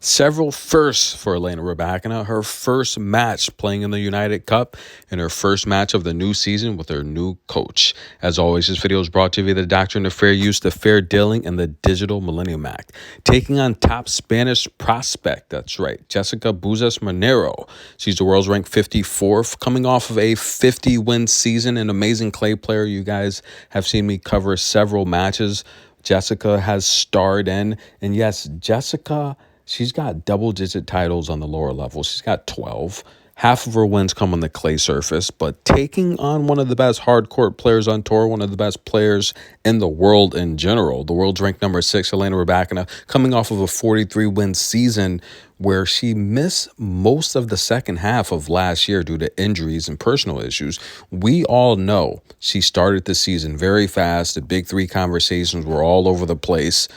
Several firsts for Elena Rybakina. Her first match playing in the United Cup and her first match of the new season with her new coach. As always, this video is brought to you via the Doctrine of Fair Use, the Fair Dealing, and the Digital Millennium Act. Taking on top Spanish prospect, that's right, Jessica Maneiro. She's the world's ranked 54th, coming off of a 50-win season. An amazing clay player. You guys have seen me cover several matches Jessica has starred in. And yes, Jessica, she's got double-digit titles on the lower level. She's got 12. Half of her wins come on the clay surface, but taking on one of the best hardcourt players on tour, one of the best players in the world in general. The world's ranked number 6, Elena Rybakina, coming off of a 43-win season where she missed most of the second half of last year due to injuries and personal issues. We all know she started the season very fast. The big three conversations were all over the place.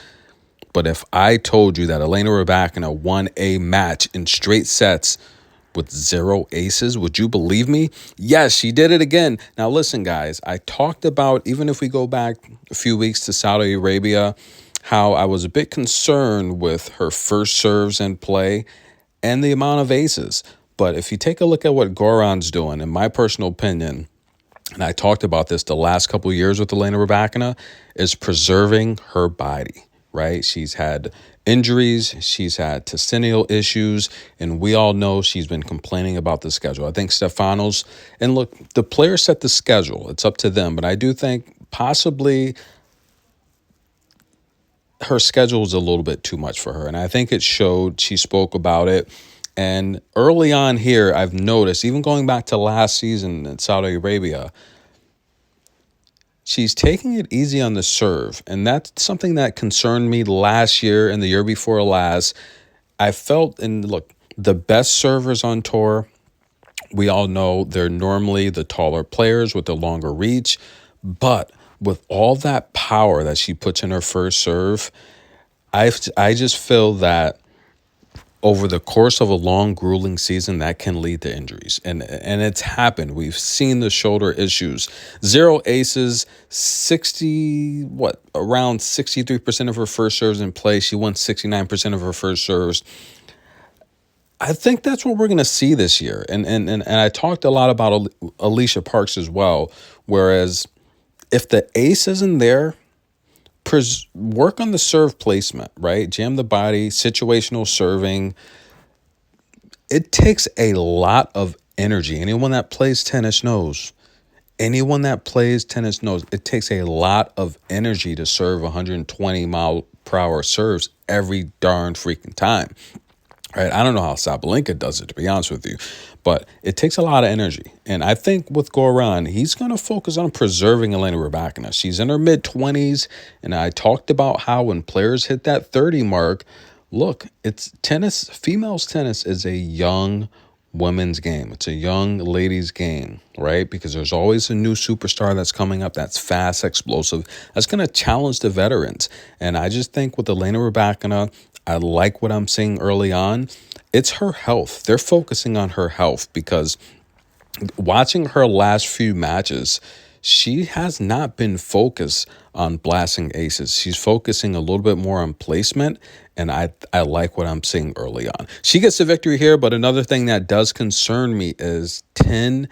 But if I told you that Elena Rybakina won a match in straight sets with 0 aces, would you believe me? Yes, she did it again. Now, listen, guys, I talked about, even if we go back a few weeks to Saudi Arabia, how I was a bit concerned with her first serves in play and the amount of aces. But if you take a look at what Goran's doing, in my personal opinion, and I talked about this the last couple of years with Elena Rybakina, is preserving her body. Right? She's had injuries, she's had testicular issues, and we all know she's been complaining about the schedule. I think Stefanos, and look, the players set the schedule. It's up to them, but I do think possibly her schedule is a little bit too much for her, and I think it showed. She spoke about it. And early on here, I've noticed, even going back to last season in Saudi Arabia, she's taking it easy on the serve, and that's something that concerned me last year and the year before last. I felt, and look, the best servers on tour, we all know they're normally the taller players with the longer reach, but with all that power that she puts in her first serve, I just feel that over the course of a long, grueling season, that can lead to injuries. And it's happened. We've seen the shoulder issues. 0 aces, around 63% of her first serves in play. She won 69% of her first serves. I think that's what we're going to see this year. And I talked a lot about Alicia Parks as well, whereas if the ace isn't there, work on the serve placement, right? Jam the body, situational serving. It takes a lot of energy. Anyone that plays tennis knows. It takes a lot of energy to serve 120-mile-per-hour serves every darn freaking time. Right? I don't know how Sabalenka does it, to be honest with you, but it takes a lot of energy. And I think with Goran, he's going to focus on preserving Elena Rybakina. She's in her mid-20s, and I talked about how when players hit that 30 mark, look, it's tennis. Females tennis is a young women's game. It's a young ladies' game, right? Because there's always a new superstar that's coming up that's fast, explosive, that's going to challenge the veterans. And I just think with Elena Rybakina, I like what I'm seeing early on. It's her health. They're focusing on her health because watching her last few matches, she has not been focused on blasting aces. She's focusing a little bit more on placement, and I like what I'm seeing early on. She gets the victory here, but another thing that does concern me is 10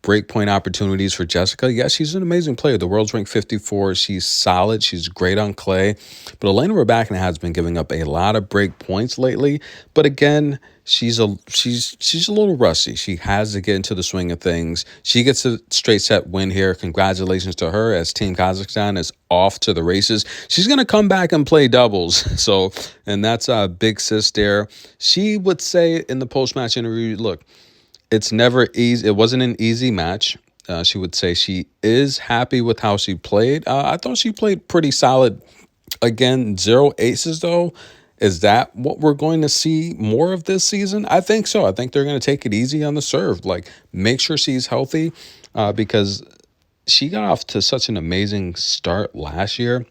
breakpoint opportunities for Jessica. Yes, she's an amazing player. The world's ranked 54. She's solid. She's great on clay. But Elena Rybakina has been giving up a lot of break points lately. But again, she's a little rusty. She has to get into the swing of things. She gets a straight set win here. Congratulations to her, as Team Kazakhstan is off to the races. She's going to come back and play doubles. So, and that's a big sis there. She would say in the post-match interview, look, it's never easy. It wasn't an easy match. She would say she is happy with how she played. I thought she played pretty solid. Again, 0 aces, though. Is that what we're going to see more of this season? I think so. I think they're going to take it easy on the serve. Like, make sure she's healthy because she got off to such an amazing start last year.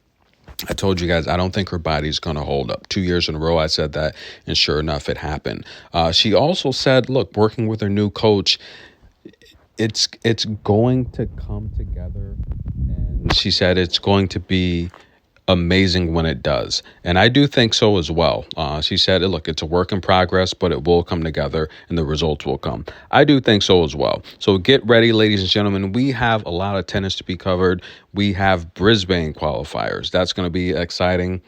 I told you guys, I don't think her body's going to hold up. 2 years in a row, I said that, and sure enough, it happened. She also said, look, working with her new coach, it's going to come together. And she said it's going to be amazing when it does. And I do think so as well. She said, look, it's a work in progress, but it will come together and the results will come. I do think so as well. So get ready, ladies and gentlemen. We have a lot of tennis to be covered. We have Brisbane qualifiers. That's going to be exciting.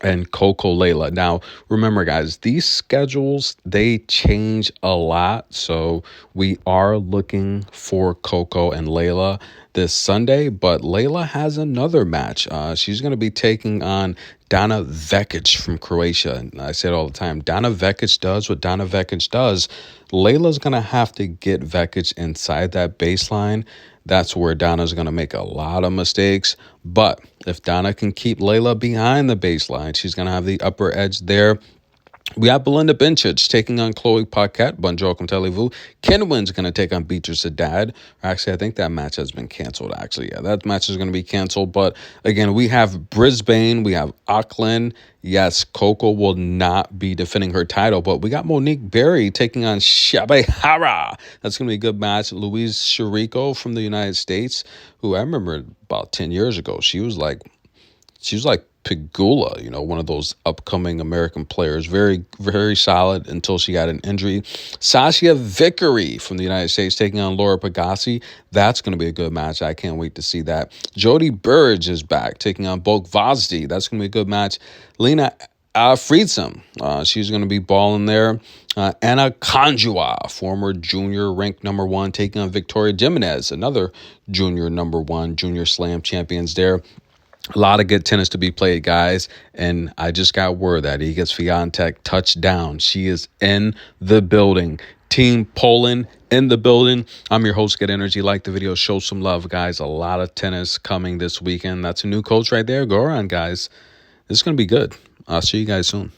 And Coco Layla. Now, remember, guys, these schedules, they change a lot. So we are looking for Coco and Layla this Sunday, but Layla has another match. She's going to be taking on Dana Vekic from Croatia. And I say it all the time, Dana Vekic does what Dana Vekic does. Layla's going to have to get Vekic inside that baseline. That's where Donna's going to make a lot of mistakes. But if Donna can keep Layla behind the baseline, she's going to have the upper edge there. We have Belinda Bencic taking on Chloe Paquette. Bonjour, comme allez-vous? Kenwin's going to take on Beatrice Haddad. Actually, I think that match has been canceled, actually. Yeah, that match is going to be canceled. But again, we have Brisbane. We have Auckland. Yes, Coco will not be defending her title. But we got Monique Berry taking on Shabehara. That's going to be a good match. Louise Chirico from the United States, who I remember about 10 years ago. She was like Pegula, one of those upcoming American players. Very, very solid until she got an injury. Sasha Vickery from the United States taking on Laura Pigossi. That's going to be a good match. I can't wait to see that. Jody Burge is back taking on Boke Vazdi. That's going to be a good match. Lena Friedsam, she's going to be balling there. Anna Conjua, former junior ranked #1, taking on Victoria Jimenez, another junior #1, junior slam champions there. A lot of good tennis to be played, guys. And I just got word that Iga Swiatek touched down. She is in the building. Team Poland in the building. I'm your host, Get Energy. Like the video, show some love, guys. A lot of tennis coming this weekend. That's a new coach right there. Go around, guys. This is going to be good. I'll see you guys soon.